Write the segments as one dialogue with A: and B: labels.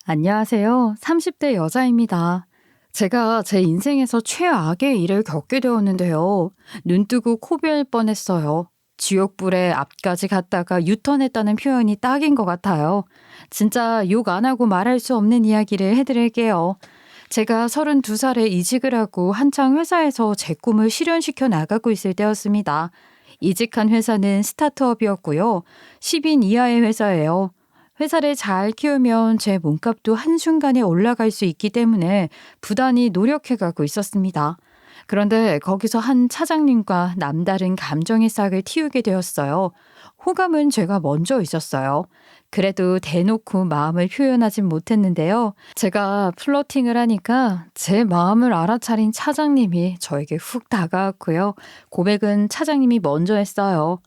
A: 안녕하세요. 30대 여자입니다. 제가 제 인생에서 최악의 일을 겪게 되었는데요. 눈뜨고 코베일 뻔했어요. 지옥불에 앞까지 갔다가 유턴했다는 표현이 딱인 것 같아요. 진짜 욕 안 하고 말할 수 없는 이야기를 해드릴게요. 제가 32살에 이직을 하고 한창 회사에서 제 꿈을 실현시켜 나가고 있을 때였습니다. 이직한 회사는 스타트업이었고요. 10인 이하의 회사예요. 회사를 잘 키우면 제 몸값도 한순간에 올라갈 수 있기 때문에 부단히 노력해가고 있었습니다. 그런데 거기서 한 차장님과 남다른 감정의 싹을 틔우게 되었어요. 호감은 제가 먼저 있었어요. 그래도 대놓고 마음을 표현하진 못했는데요. 제가 플러팅을 하니까 제 마음을 알아차린 차장님이 저에게 훅 다가왔고요. 고백은 차장님이 먼저 했어요.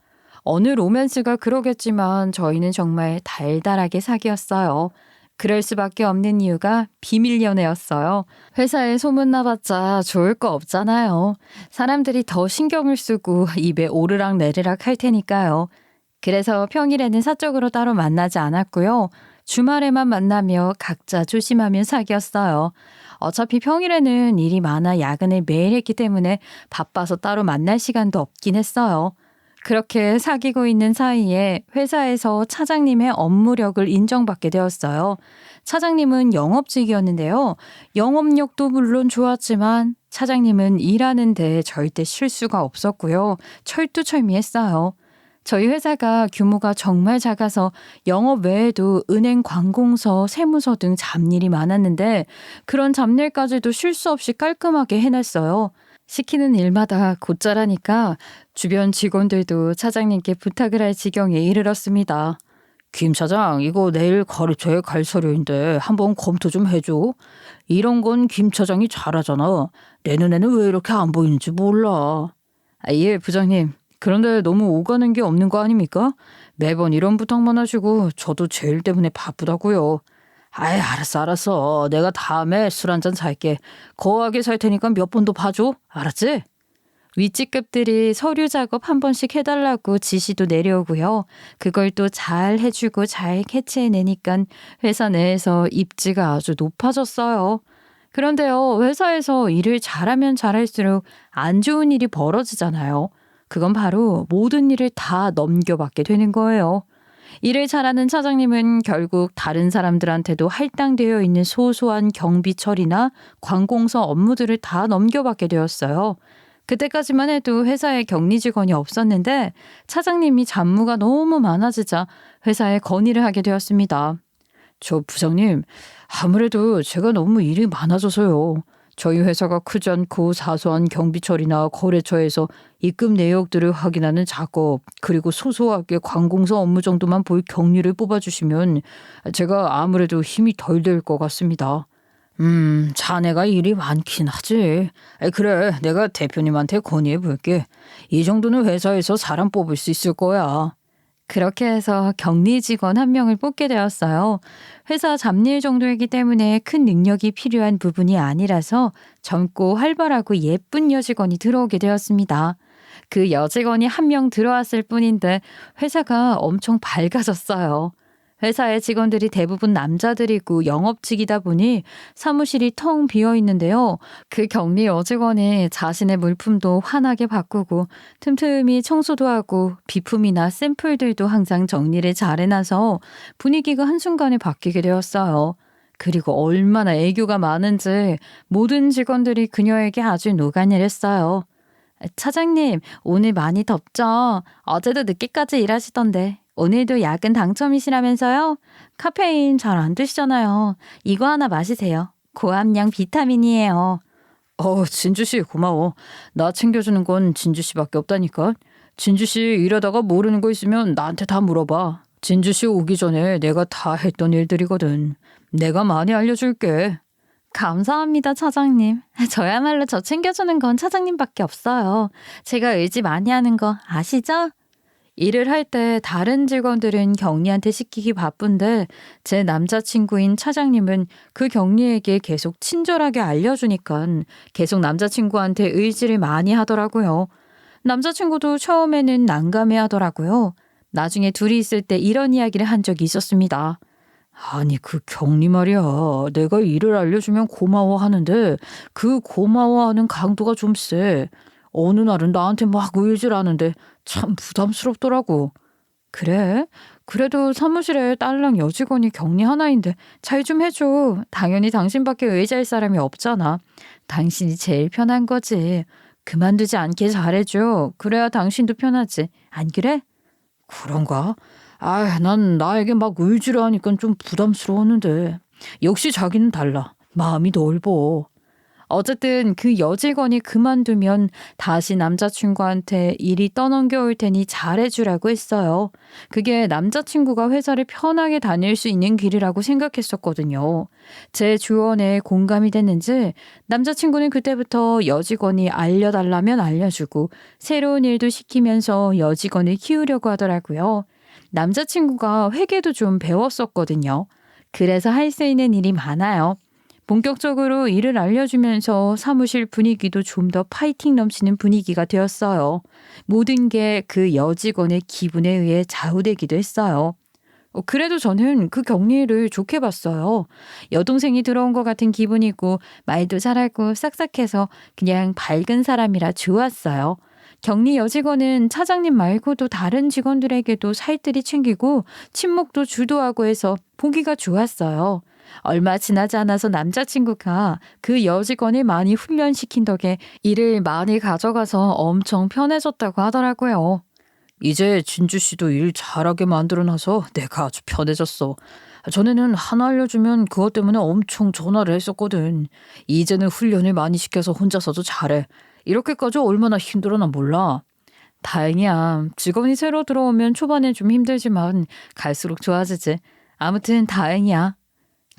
A: 어느 로맨스가 그러겠지만 저희는 정말 달달하게 사귀었어요. 그럴 수밖에 없는 이유가 비밀 연애였어요. 회사에 소문나봤자 좋을 거 없잖아요. 사람들이 더 신경을 쓰고 입에 오르락 내리락 할 테니까요. 그래서 평일에는 사적으로 따로 만나지 않았고요. 주말에만 만나며 각자 조심하며 사귀었어요. 어차피 평일에는 일이 많아 야근을 매일 했기 때문에 바빠서 따로 만날 시간도 없긴 했어요. 그렇게 사귀고 있는 사이에 회사에서 차장님의 업무력을 인정받게 되었어요. 차장님은 영업직이었는데요. 영업력도 물론 좋았지만 차장님은 일하는데 절대 실수가 없었고요. 철두철미했어요. 저희 회사가 규모가 정말 작아서 영업 외에도 은행 관공서, 세무서 등 잡일이 많았는데 그런 잡일까지도 실수 없이 깔끔하게 해냈어요. 시키는 일마다 곧잘하니까 주변 직원들도 차장님께 부탁을 할 지경에 이르렀습니다. 김 차장, 이거 내일 거래처에 갈 서류인데 한번 검토 좀 해줘. 이런 건 김 차장이 잘하잖아. 내 눈에는 왜 이렇게 안 보이는지 몰라. 예, 부장님. 그런데 너무 오가는 게 없는 거 아닙니까? 매번 이런 부탁만 하시고 저도 제 일 때문에 바쁘다고요. 아이, 알았어. 내가 다음에 술 한잔 살게. 거하게 살 테니까 몇 번 더 봐줘. 알았지? 윗직급들이 서류 작업 한 번씩 해달라고 지시도 내려오고요. 그걸 또 잘 해주고 잘 캐치해내니까 회사 내에서 입지가 아주 높아졌어요. 그런데요, 회사에서 일을 잘하면 잘할수록 안 좋은 일이 벌어지잖아요. 그건 바로 모든 일을 다 넘겨받게 되는 거예요. 일을 잘하는 차장님은 결국 다른 사람들한테도 할당되어 있는 소소한 경비 처리나 관공서 업무들을 다 넘겨받게 되었어요. 그때까지만 해도 회사에 격리 직원이 없었는데 차장님이 잡무가 너무 많아지자 회사에 건의를 하게 되었습니다. 저 부장님, 아무래도 제가 너무 일이 많아져서요. 저희 회사가 크지 않고 사소한 경비 처리나 거래처에서 입금 내역들을 확인하는 작업, 그리고 소소하게 관공서 업무 정도만 볼 격리를 뽑아주시면 제가 아무래도 힘이 덜 될 것 같습니다. 자네가 일이 많긴 하지. 그래, 내가 대표님한테 건의해 볼게. 이 정도는 회사에서 사람 뽑을 수 있을 거야. 그렇게 해서 격리 직원 한 명을 뽑게 되었어요. 회사 잡일 정도이기 때문에 큰 능력이 필요한 부분이 아니라서 젊고 활발하고 예쁜 여직원이 들어오게 되었습니다. 그 여직원이 한 명 들어왔을 뿐인데 회사가 엄청 밝아졌어요. 회사의 직원들이 대부분 남자들이고 영업직이다 보니 사무실이 텅 비어 있는데요. 그 격리 여직원이 자신의 물품도 환하게 바꾸고 틈틈이 청소도 하고 비품이나 샘플들도 항상 정리를 잘 해놔서 분위기가 한순간에 바뀌게 되었어요. 그리고 얼마나 애교가 많은지 모든 직원들이 그녀에게 아주 녹아내렸어요. 차장님, 오늘 많이 덥죠? 어제도 늦게까지 일하시던데. 오늘도 야근 당첨이시라면서요? 카페인 잘 안 드시잖아요. 이거 하나 마시세요. 고함량 비타민이에요. 진주씨 고마워. 나 챙겨주는 건 진주씨밖에 없다니까. 진주씨 일하다가 모르는 거 있으면 나한테 다 물어봐. 진주씨 오기 전에 내가 다 했던 일들이거든. 내가 많이 알려줄게. 감사합니다, 차장님. 저야말로 저 챙겨주는 건 차장님밖에 없어요. 제가 의지 많이 하는 거 아시죠? 일을 할 때 다른 직원들은 경리한테 시키기 바쁜데 제 남자친구인 차장님은 그 경리에게 계속 친절하게 알려주니까 계속 남자친구한테 의지를 많이 하더라고요. 남자친구도 처음에는 난감해 하더라고요. 나중에 둘이 있을 때 이런 이야기를 한 적이 있었습니다. 아니, 그 격리 말이야. 내가 일을 알려주면 고마워하는데 그 고마워하는 강도가 좀 세. 어느 날은 나한테 막 의질하는데 참 부담스럽더라고. 그래? 그래도 사무실에 딸랑 여직원이 격리 하나인데 잘 좀 해줘. 당연히 당신밖에 의지할 사람이 없잖아. 당신이 제일 편한 거지. 그만두지 않게 잘해줘. 그래야 당신도 편하지. 안 그래? 그런가? 아, 난 나에게 막 의지를 하니까 좀 부담스러웠는데. 역시 자기는 달라. 마음이 넓어. 어쨌든 그 여직원이 그만두면 다시 남자친구한테 일이 떠넘겨 올 테니 잘해주라고 했어요. 그게 남자친구가 회사를 편하게 다닐 수 있는 길이라고 생각했었거든요. 제 조언에 공감이 됐는지 남자친구는 그때부터 여직원이 알려달라면 알려주고 새로운 일도 시키면서 여직원을 키우려고 하더라고요. 남자친구가 회계도 좀 배웠었거든요. 그래서 할 수 있는 일이 많아요. 본격적으로 일을 알려주면서 사무실 분위기도 좀 더 파이팅 넘치는 분위기가 되었어요. 모든 게 그 여직원의 기분에 의해 좌우되기도 했어요. 그래도 저는 그 격리를 좋게 봤어요. 여동생이 들어온 것 같은 기분이고 말도 잘하고 싹싹해서 그냥 밝은 사람이라 좋았어요. 격리 여직원은 차장님 말고도 다른 직원들에게도 살뜰히 챙기고 친목도 주도하고 해서 보기가 좋았어요. 얼마 지나지 않아서 남자친구가 그 여직원을 많이 훈련시킨 덕에 일을 많이 가져가서 엄청 편해졌다고 하더라고요. 이제 진주 씨도 일 잘하게 만들어놔서 내가 아주 편해졌어. 전에는 하나 알려주면 그것 때문에 엄청 전화를 했었거든. 이제는 훈련을 많이 시켜서 혼자서도 잘해. 이렇게까지 얼마나 힘들어나 몰라. 다행이야. 직원이 새로 들어오면 초반엔 좀 힘들지만 갈수록 좋아지지. 아무튼 다행이야.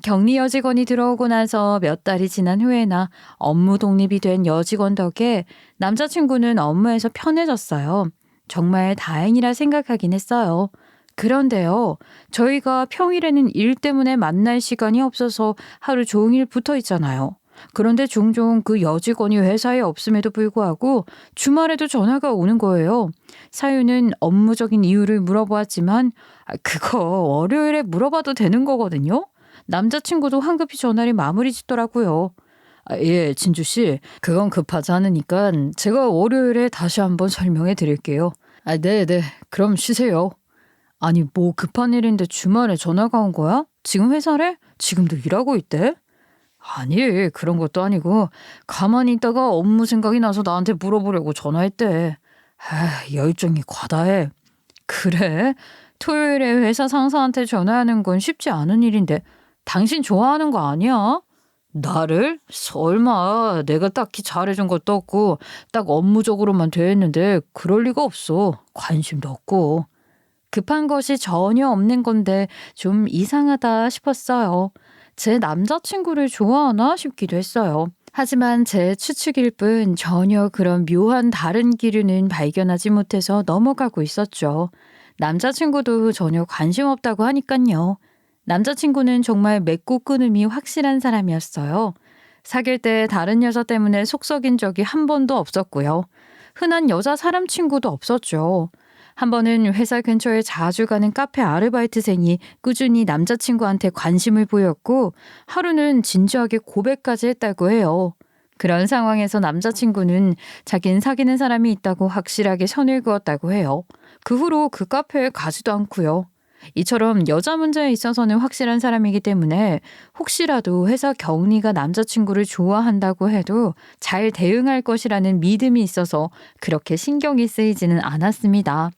A: 격리 여직원이 들어오고 나서 몇 달이 지난 후에나 업무 독립이 된 여직원 덕에 남자친구는 업무에서 편해졌어요. 정말 다행이라 생각하긴 했어요. 그런데요, 저희가 평일에는 일 때문에 만날 시간이 없어서 하루 종일 붙어 있잖아요. 그런데 종종 그 여직원이 회사에 없음에도 불구하고 주말에도 전화가 오는 거예요. 사유는 업무적인 이유를 물어보았지만 그거 월요일에 물어봐도 되는 거거든요. 남자친구도 황급히 전화를 마무리 짓더라고요. 예, 진주 씨. 그건 급하지 않으니까 제가 월요일에 다시 한번 설명해 드릴게요. 네네. 그럼 쉬세요. 아니, 뭐 급한 일인데 주말에 전화가 온 거야? 지금 회사래? 지금도 일하고 있대? 아니, 그런 것도 아니고 가만히 있다가 업무 생각이 나서 나한테 물어보려고 전화했대. 열정이 과다해. 그래? 토요일에 회사 상사한테 전화하는 건 쉽지 않은 일인데 당신 좋아하는 거 아니야? 나를? 설마 내가 딱히 잘해준 것도 없고 딱 업무적으로만 대했는데 그럴 리가 없어. 관심도 없고. 급한 것이 전혀 없는 건데 좀 이상하다 싶었어요. 제 남자친구를 좋아하나 싶기도 했어요. 하지만 제 추측일 뿐 전혀 그런 묘한 다른 기류는 발견하지 못해서 넘어가고 있었죠. 남자친구도 전혀 관심 없다고 하니깐요. 남자친구는 정말 맺고 끊음이 확실한 사람이었어요. 사귈 때 다른 여자 때문에 속 썩인 적이 한 번도 없었고요. 흔한 여자 사람 친구도 없었죠. 한 번은 회사 근처에 자주 가는 카페 아르바이트생이 꾸준히 남자친구한테 관심을 보였고 하루는 진지하게 고백까지 했다고 해요. 그런 상황에서 남자친구는 자긴 사귀는 사람이 있다고 확실하게 선을 그었다고 해요. 그 후로 그 카페에 가지도 않고요. 이처럼 여자 문제에 있어서는 확실한 사람이기 때문에 혹시라도 회사 격리가 남자친구를 좋아한다고 해도 잘 대응할 것이라는 믿음이 있어서 그렇게 신경이 쓰이지는 않았습니다.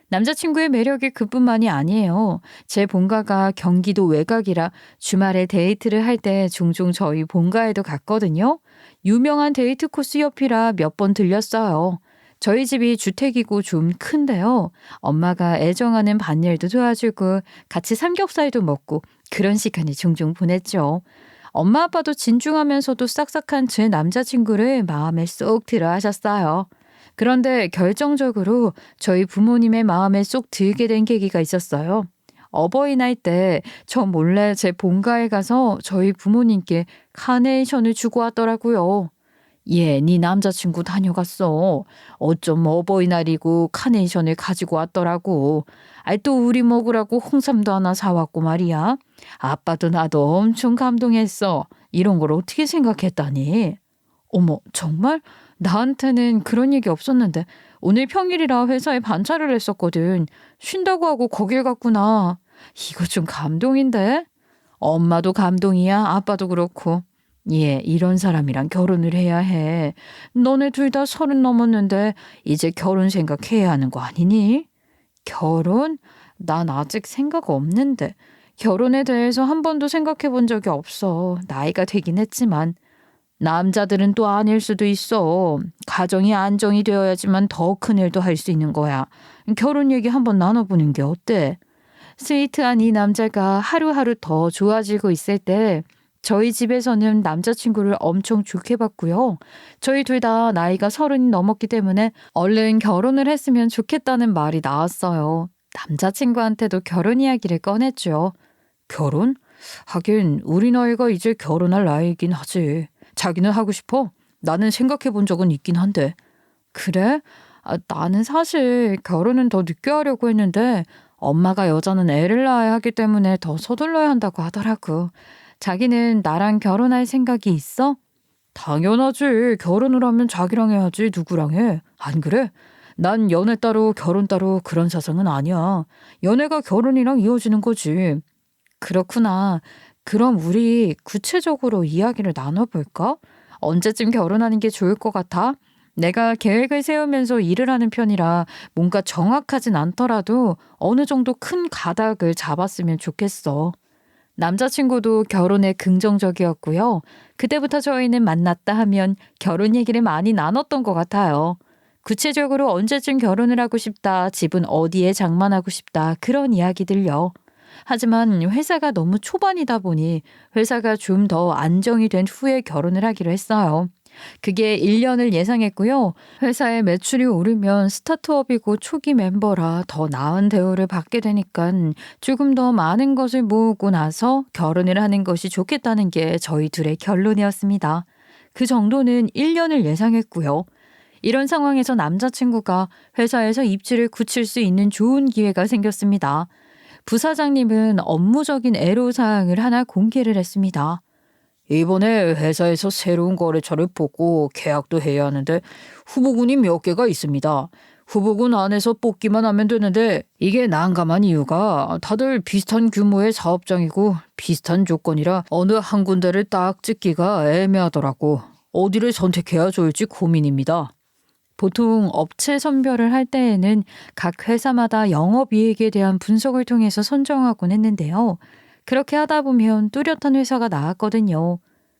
A: 남자친구의 매력이 그뿐만이 아니에요. 제 본가가 경기도 외곽이라 주말에 데이트를 할 때 종종 저희 본가에도 갔거든요. 유명한 데이트 코스 옆이라 몇 번 들렸어요. 저희 집이 주택이고 좀 큰데요. 엄마가 애정하는 반일도 도와주고 같이 삼겹살도 먹고 그런 시간이 종종 보냈죠. 엄마 아빠도 진중하면서도 싹싹한 제 남자친구를 마음에 쏙 들어 하셨어요. 그런데 결정적으로 저희 부모님의 마음에 쏙 들게 된 계기가 있었어요. 어버이날 때 저 몰래 제 본가에 가서 저희 부모님께 카네이션을 주고 왔더라고요. 예, 네 남자친구 다녀갔어. 어쩜 어버이날이고 카네이션을 가지고 왔더라고. 아이 또 우리 먹으라고 홍삼도 하나 사왔고 말이야. 아빠도 나도 엄청 감동했어. 이런 걸 어떻게 생각했다니? 어머, 정말? 나한테는 그런 얘기 없었는데 오늘 평일이라 회사에 반차를 했었거든. 쉰다고 하고 거길 갔구나. 이거 좀 감동인데? 엄마도 감동이야. 아빠도 그렇고. 예, 이런 사람이랑 결혼을 해야 해. 너네 둘 다 30 넘었는데 이제 결혼 생각해야 하는 거 아니니? 결혼? 난 아직 생각 없는데. 결혼에 대해서 한 번도 생각해 본 적이 없어. 나이가 되긴 했지만. 남자들은 또 아닐 수도 있어. 가정이 안정이 되어야지만 더 큰 일도 할 수 있는 거야. 결혼 얘기 한번 나눠보는 게 어때? 스위트한 이 남자가 하루하루 더 좋아지고 있을 때 저희 집에서는 남자친구를 엄청 좋게 봤고요. 저희 둘 다 나이가 30이 넘었기 때문에 얼른 결혼을 했으면 좋겠다는 말이 나왔어요. 남자친구한테도 결혼 이야기를 꺼냈죠. 결혼? 하긴 우리 나이가 이제 결혼할 나이이긴 하지. 자기는 하고 싶어? 나는 생각해 본 적은 있긴 한데. 그래? 나는 사실 결혼은 더 늦게 하려고 했는데 엄마가 여자는 애를 낳아야 하기 때문에 더 서둘러야 한다고 하더라고. 자기는 나랑 결혼할 생각이 있어? 당연하지. 결혼을 하면 자기랑 해야지. 누구랑 해? 안 그래? 난 연애 따로 결혼 따로 그런 사상은 아니야. 연애가 결혼이랑 이어지는 거지. 그렇구나. 그럼 우리 구체적으로 이야기를 나눠볼까? 언제쯤 결혼하는 게 좋을 것 같아? 내가 계획을 세우면서 일을 하는 편이라 뭔가 정확하진 않더라도 어느 정도 큰 가닥을 잡았으면 좋겠어. 남자친구도 결혼에 긍정적이었고요. 그때부터 저희는 만났다 하면 결혼 얘기를 많이 나눴던 것 같아요. 구체적으로 언제쯤 결혼을 하고 싶다, 집은 어디에 장만하고 싶다, 그런 이야기들요. 하지만 회사가 너무 초반이다 보니 회사가 좀 더 안정이 된 후에 결혼을 하기로 했어요. 그게 1년을 예상했고요. 회사의 매출이 오르면 스타트업이고 초기 멤버라 더 나은 대우를 받게 되니까 조금 더 많은 것을 모으고 나서 결혼을 하는 것이 좋겠다는 게 저희 둘의 결론이었습니다. 그 정도는 1년을 예상했고요. 이런 상황에서 남자친구가 회사에서 입지를 굳힐 수 있는 좋은 기회가 생겼습니다. 부사장님은 업무적인 애로사항을 하나 공개를 했습니다. 이번에 회사에서 새로운 거래처를 뽑고 계약도 해야 하는데 후보군이 몇 개가 있습니다. 후보군 안에서 뽑기만 하면 되는데 이게 난감한 이유가 다들 비슷한 규모의 사업장이고 비슷한 조건이라 어느 한 군데를 딱 찍기가 애매하더라고. 어디를 선택해야 좋을지 고민입니다. 보통 업체 선별을 할 때에는 각 회사마다 영업이익에 대한 분석을 통해서 선정하곤 했는데요. 그렇게 하다 보면 뚜렷한 회사가 나왔거든요.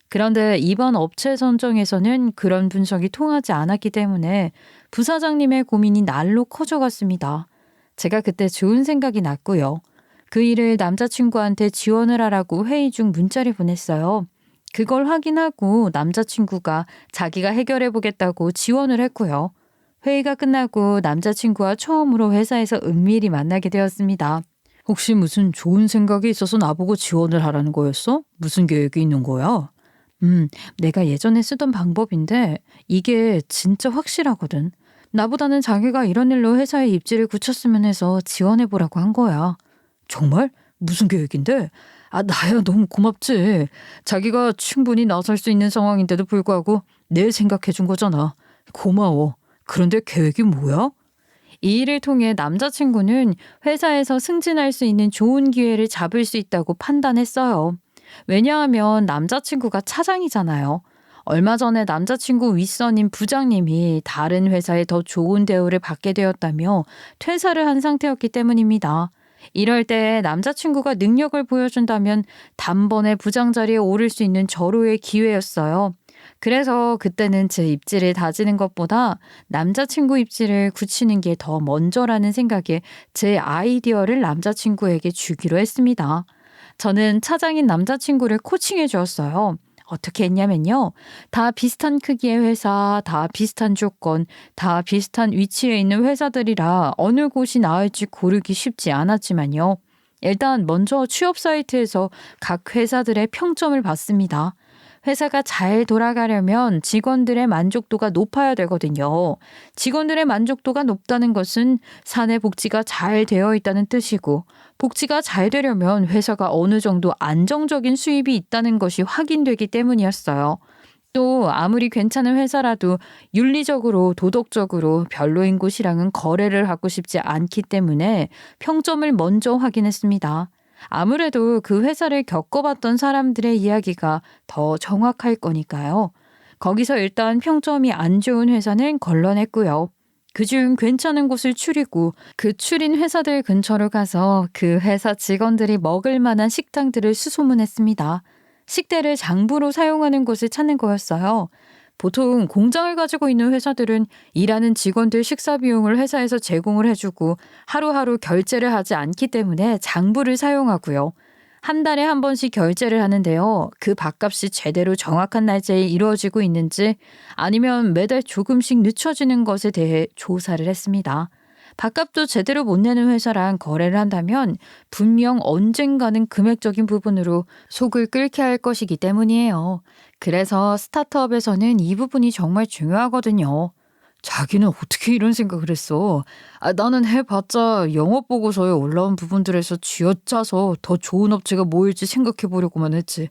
A: 그런데 이번 업체 선정에서는 그런 분석이 통하지 않았기 때문에 부사장님의 고민이 날로 커져갔습니다. 제가 그때 좋은 생각이 났고요. 그 일을 남자친구한테 지원을 하라고 회의 중 문자를 보냈어요. 그걸 확인하고 남자친구가 자기가 해결해보겠다고 지원을 했고요. 회의가 끝나고 남자친구와 처음으로 회사에서 은밀히 만나게 되었습니다. 혹시 무슨 좋은 생각이 있어서 나보고 지원을 하라는 거였어? 무슨 계획이 있는 거야? 내가 예전에 쓰던 방법인데 이게 진짜 확실하거든. 나보다는 자기가 이런 일로 회사에 입지를 굳혔으면 해서 지원해보라고 한 거야. 정말? 무슨 계획인데? 나야 너무 고맙지. 자기가 충분히 나설 수 있는 상황인데도 불구하고 내 생각해준 거잖아. 고마워. 그런데 계획이 뭐야? 이 일을 통해 남자친구는 회사에서 승진할 수 있는 좋은 기회를 잡을 수 있다고 판단했어요. 왜냐하면 남자친구가 차장이잖아요. 얼마 전에 남자친구 윗선인 부장님이 다른 회사에 더 좋은 대우를 받게 되었다며 퇴사를 한 상태였기 때문입니다. 이럴 때 남자친구가 능력을 보여준다면 단번에 부장 자리에 오를 수 있는 절호의 기회였어요. 그래서 그때는 제 입지를 다지는 것보다 남자친구 입지를 굳히는 게 더 먼저라는 생각에 제 아이디어를 남자친구에게 주기로 했습니다. 저는 차장인 남자친구를 코칭해 주었어요. 어떻게 했냐면요. 다 비슷한 크기의 회사, 다 비슷한 조건, 다 비슷한 위치에 있는 회사들이라 어느 곳이 나을지 고르기 쉽지 않았지만요. 일단 먼저 취업 사이트에서 각 회사들의 평점을 봤습니다. 회사가 잘 돌아가려면 직원들의 만족도가 높아야 되거든요. 직원들의 만족도가 높다는 것은 사내 복지가 잘 되어 있다는 뜻이고, 복지가 잘 되려면 회사가 어느 정도 안정적인 수입이 있다는 것이 확인되기 때문이었어요. 또 아무리 괜찮은 회사라도 윤리적으로 도덕적으로 별로인 곳이랑은 거래를 하고 싶지 않기 때문에 평점을 먼저 확인했습니다. 아무래도 그 회사를 겪어봤던 사람들의 이야기가 더 정확할 거니까요. 거기서 일단 평점이 안 좋은 회사는 걸러냈고요. 그중 괜찮은 곳을 추리고 그 추린 회사들 근처로 가서 그 회사 직원들이 먹을 만한 식당들을 수소문했습니다. 식대를 장부로 사용하는 곳을 찾는 거였어요. 보통 공장을 가지고 있는 회사들은 일하는 직원들 식사 비용을 회사에서 제공을 해주고 하루하루 결제를 하지 않기 때문에 장부를 사용하고요. 한 달에 한 번씩 결제를 하는데요. 그 밥값이 제대로 정확한 날짜에 이루어지고 있는지 아니면 매달 조금씩 늦춰지는 것에 대해 조사를 했습니다. 밥값도 제대로 못 내는 회사랑 거래를 한다면 분명 언젠가는 금액적인 부분으로 속을 끓게 할 것이기 때문이에요. 그래서 스타트업에서는 이 부분이 정말 중요하거든요. 자기는 어떻게 이런 생각을 했어? 나는 해봤자 영업 보고서에 올라온 부분들에서 쥐어짜서 더 좋은 업체가 뭐일지 생각해 보려고만 했지.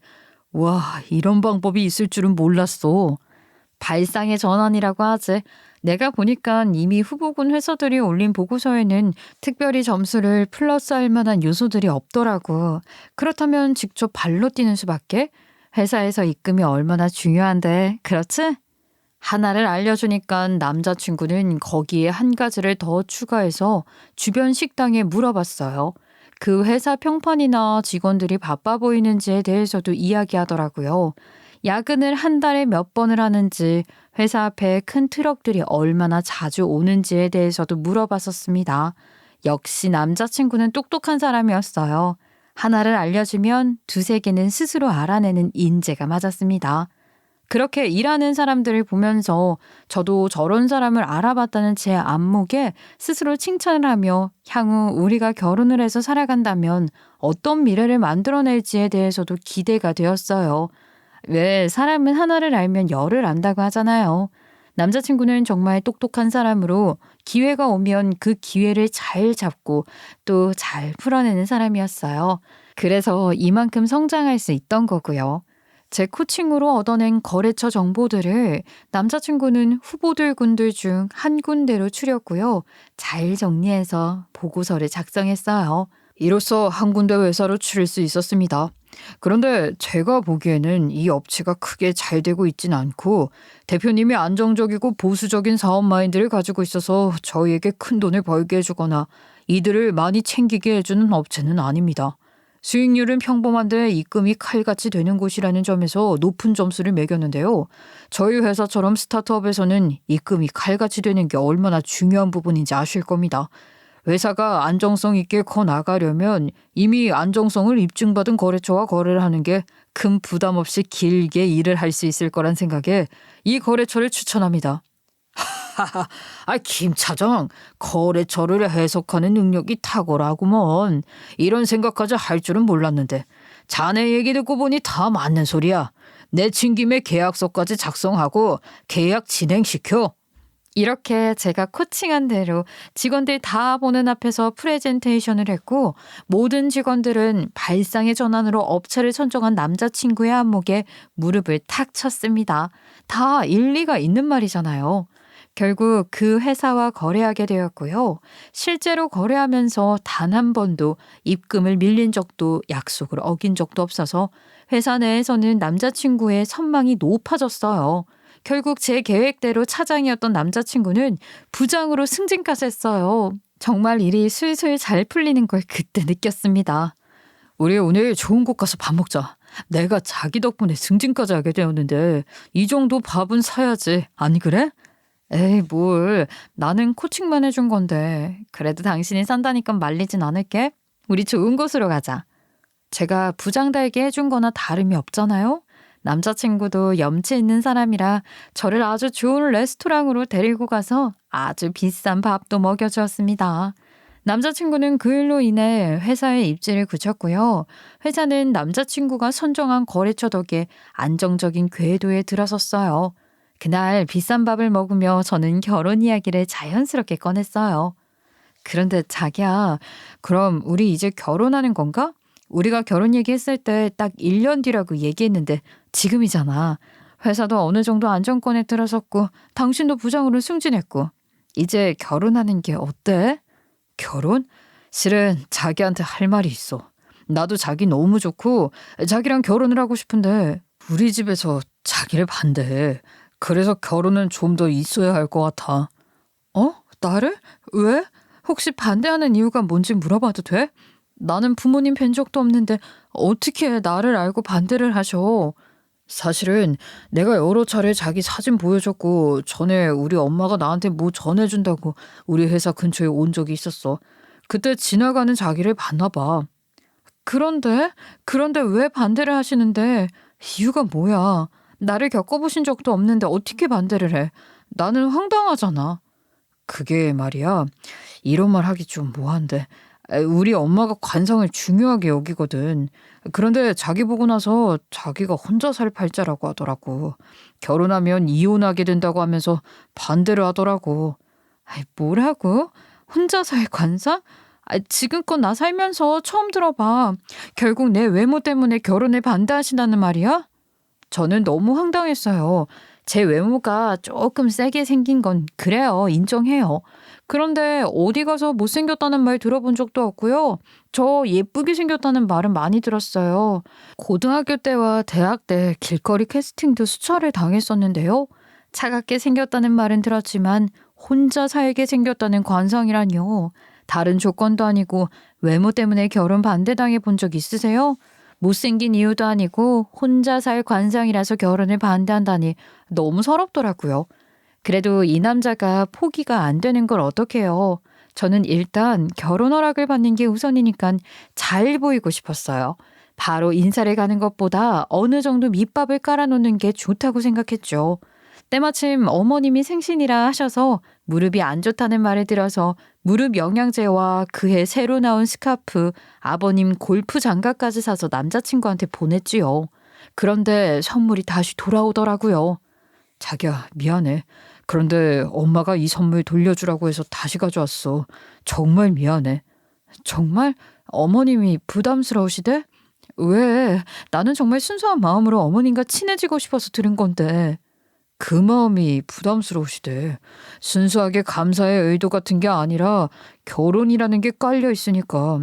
A: 와, 이런 방법이 있을 줄은 몰랐어. 발상의 전환이라고 하지. 내가 보니까 이미 후보군 회사들이 올린 보고서에는 특별히 점수를 플러스할 만한 요소들이 없더라고. 그렇다면 직접 발로 뛰는 수밖에? 회사에서 입금이 얼마나 중요한데, 그렇지? 하나를 알려주니까 남자친구는 거기에 한 가지를 더 추가해서 주변 식당에 물어봤어요. 그 회사 평판이나 직원들이 바빠 보이는지에 대해서도 이야기하더라고요. 야근을 한 달에 몇 번을 하는지, 회사 앞에 큰 트럭들이 얼마나 자주 오는지에 대해서도 물어봤었습니다. 역시 남자친구는 똑똑한 사람이었어요. 하나를 알려주면 두세 개는 스스로 알아내는 인재가 맞았습니다. 그렇게 일하는 사람들을 보면서 저도 저런 사람을 알아봤다는 제 안목에 스스로 칭찬을 하며 향후 우리가 결혼을 해서 살아간다면 어떤 미래를 만들어낼지에 대해서도 기대가 되었어요. 왜 사람은 하나를 알면 열을 안다고 하잖아요. 남자친구는 정말 똑똑한 사람으로 기회가 오면 그 기회를 잘 잡고 또 잘 풀어내는 사람이었어요. 그래서 이만큼 성장할 수 있던 거고요. 제 코칭으로 얻어낸 거래처 정보들을 남자친구는 후보들 군들 중 한 군데로 추렸고요. 잘 정리해서 보고서를 작성했어요. 이로써 한 군데 회사로 추릴 수 있었습니다. 그런데 제가 보기에는 이 업체가 크게 잘 되고 있진 않고 대표님이 안정적이고 보수적인 사업 마인드를 가지고 있어서 저희에게 큰 돈을 벌게 해주거나 이들을 많이 챙기게 해주는 업체는 아닙니다. 수익률은 평범한데 입금이 칼같이 되는 곳이라는 점에서 높은 점수를 매겼는데요. 저희 회사처럼 스타트업에서는 입금이 칼같이 되는 게 얼마나 중요한 부분인지 아실 겁니다. 회사가 안정성 있게 커 나가려면 이미 안정성을 입증받은 거래처와 거래를 하는 게 큰 부담 없이 길게 일을 할 수 있을 거란 생각에 이 거래처를 추천합니다. 하하, 김 차장, 거래처를 해석하는 능력이 탁월하구먼. 이런 생각까지 할 줄은 몰랐는데 자네 얘기 듣고 보니 다 맞는 소리야. 내친 김에 계약서까지 작성하고 계약 진행시켜. 이렇게 제가 코칭한 대로 직원들 다 보는 앞에서 프레젠테이션을 했고 모든 직원들은 발상의 전환으로 업체를 선정한 남자친구의 안목에 무릎을 탁 쳤습니다. 다 일리가 있는 말이잖아요. 결국 그 회사와 거래하게 되었고요. 실제로 거래하면서 단 한 번도 입금을 밀린 적도 약속을 어긴 적도 없어서 회사 내에서는 남자친구의 선망이 높아졌어요. 결국 제 계획대로 차장이었던 남자친구는 부장으로 승진까지 했어요. 정말 일이 술술 잘 풀리는 걸 그때 느꼈습니다. 우리 오늘 좋은 곳 가서 밥 먹자. 내가 자기 덕분에 승진까지 하게 되었는데 이 정도 밥은 사야지. 안 그래? 에이, 뭘. 나는 코칭만 해준 건데. 그래도 당신이 산다니까 말리진 않을게. 우리 좋은 곳으로 가자. 제가 부장달게 해준 거나 다름이 없잖아요. 남자친구도 염치 있는 사람이라 저를 아주 좋은 레스토랑으로 데리고 가서 아주 비싼 밥도 먹여주었습니다. 남자친구는 그 일로 인해 회사에 입지를 굳혔고요. 회사는 남자친구가 선정한 거래처 덕에 안정적인 궤도에 들어섰어요. 그날 비싼 밥을 먹으며 저는 결혼 이야기를 자연스럽게 꺼냈어요. 그런데 자기야, 그럼 우리 이제 결혼하는 건가? 우리가 결혼 얘기했을 때 딱 1년 뒤라고 얘기했는데 지금이잖아. 회사도 어느 정도 안정권에 들어섰고 당신도 부장으로 승진했고 이제 결혼하는 게 어때? 결혼? 실은 자기한테 할 말이 있어. 나도 자기 너무 좋고 자기랑 결혼을 하고 싶은데 우리 집에서 자기를 반대해. 그래서 결혼은 좀 더 있어야 할 것 같아. 어? 나를? 왜? 혹시 반대하는 이유가 뭔지 물어봐도 돼? 나는 부모님 뵌 적도 없는데 어떻게 나를 알고 반대를 하셔? 사실은 내가 여러 차례 자기 사진 보여줬고 전에 우리 엄마가 나한테 뭐 전해준다고 우리 회사 근처에 온 적이 있었어. 그때 지나가는 자기를 봤나 봐. 그런데 왜 반대를 하시는데 이유가 뭐야? 나를 겪어보신 적도 없는데 어떻게 반대를 해? 나는 황당하잖아. 그게 말이야. 이런 말 하기 좀 뭐한데. 우리 엄마가 관상을 중요하게 여기거든. 그런데 자기 보고 나서 자기가 혼자 살 팔자라고 하더라고. 결혼하면 이혼하게 된다고 하면서 반대를 하더라고. 아이, 뭐라고? 혼자 살 관상? 지금껏 나 살면서 처음 들어봐. 결국 내 외모 때문에 결혼에 반대하신다는 말이야? 저는 너무 황당했어요. 제 외모가 조금 세게 생긴 건 그래요. 인정해요. 그런데 어디 가서 못생겼다는 말 들어본 적도 없고요. 저 예쁘게 생겼다는 말은 많이 들었어요. 고등학교 때와 대학 때 길거리 캐스팅도 수차례 당했었는데요. 차갑게 생겼다는 말은 들었지만 혼자 살게 생겼다는 관상이라뇨. 다른 조건도 아니고 외모 때문에 결혼 반대당해 본 적 있으세요? 못생긴 이유도 아니고 혼자 살 관상이라서 결혼을 반대한다니 너무 서럽더라고요. 그래도 이 남자가 포기가 안 되는 걸 어떡해요. 저는 일단 결혼 허락을 받는 게 우선이니까 잘 보이고 싶었어요. 바로 인사를 가는 것보다 어느 정도 밑밥을 깔아놓는 게 좋다고 생각했죠. 때마침 어머님이 생신이라 하셔서 무릎이 안 좋다는 말을 들어서 무릎 영양제와 그해 새로 나온 스카프, 아버님 골프 장갑까지 사서 남자친구한테 보냈지요. 그런데 선물이 다시 돌아오더라고요. 자기야, 미안해. 그런데 엄마가 이 선물 돌려주라고 해서 다시 가져왔어. 정말 미안해. 정말? 어머님이 부담스러우시대? 왜? 나는 정말 순수한 마음으로 어머님과 친해지고 싶어서 들은 건데. 그 마음이 부담스러우시대. 순수하게 감사의 의도 같은 게 아니라 결혼이라는 게 깔려 있으니까.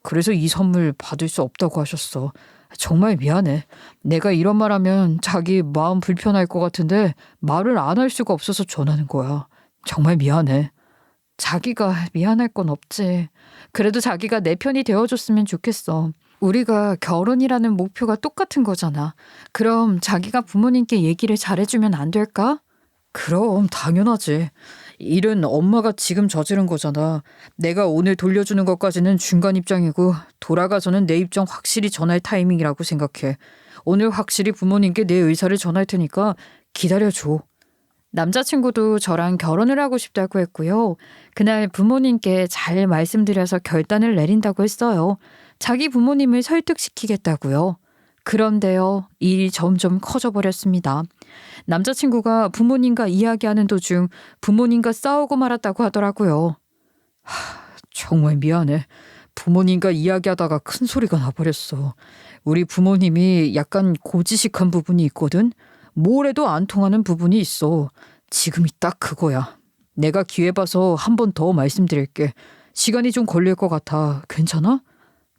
A: 그래서 이 선물 받을 수 없다고 하셨어. 정말 미안해. 내가 이런 말 하면 자기 마음 불편할 것 같은데 말을 안 할 수가 없어서 전하는 거야. 정말 미안해. 자기가 미안할 건 없지. 그래도 자기가 내 편이 되어줬으면 좋겠어. 우리가 결혼이라는 목표가 똑같은 거잖아. 그럼 자기가 부모님께 얘기를 잘해주면 안 될까? 그럼 당연하지. 일은 엄마가 지금 저지른 거잖아. 내가 오늘 돌려주는 것까지는 중간 입장이고 돌아가서는 내 입장 확실히 전할 타이밍이라고 생각해. 오늘 확실히 부모님께 내 의사를 전할 테니까 기다려줘. 남자친구도 저랑 결혼을 하고 싶다고 했고요. 그날 부모님께 잘 말씀드려서 결단을 내린다고 했어요. 자기 부모님을 설득시키겠다고요. 그런데요, 일이 점점 커져버렸습니다. 남자친구가 부모님과 이야기하는 도중 부모님과 싸우고 말았다고 하더라고요. 정말 미안해. 부모님과 이야기하다가 큰 소리가 나버렸어. 우리 부모님이 약간 고지식한 부분이 있거든. 뭘 해도 안 통하는 부분이 있어. 지금이 딱 그거야. 내가 기회 봐서 한 번 더 말씀드릴게. 시간이 좀 걸릴 것 같아. 괜찮아?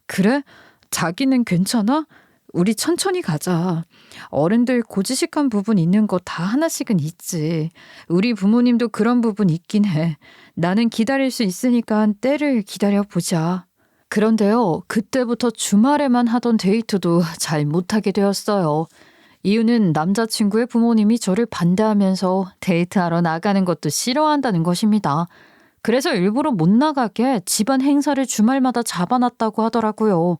A: 그래? 자기는 괜찮아? 우리 천천히 가자. 어른들 고지식한 부분 있는 거 다 하나씩은 있지. 우리 부모님도 그런 부분 있긴 해. 나는 기다릴 수 있으니까 때를 기다려보자. 그런데요, 그때부터 주말에만 하던 데이트도 잘 못하게 되었어요. 이유는 남자친구의 부모님이 저를 반대하면서 데이트하러 나가는 것도 싫어한다는 것입니다. 그래서 일부러 못 나가게 집안 행사를 주말마다 잡아놨다고 하더라고요.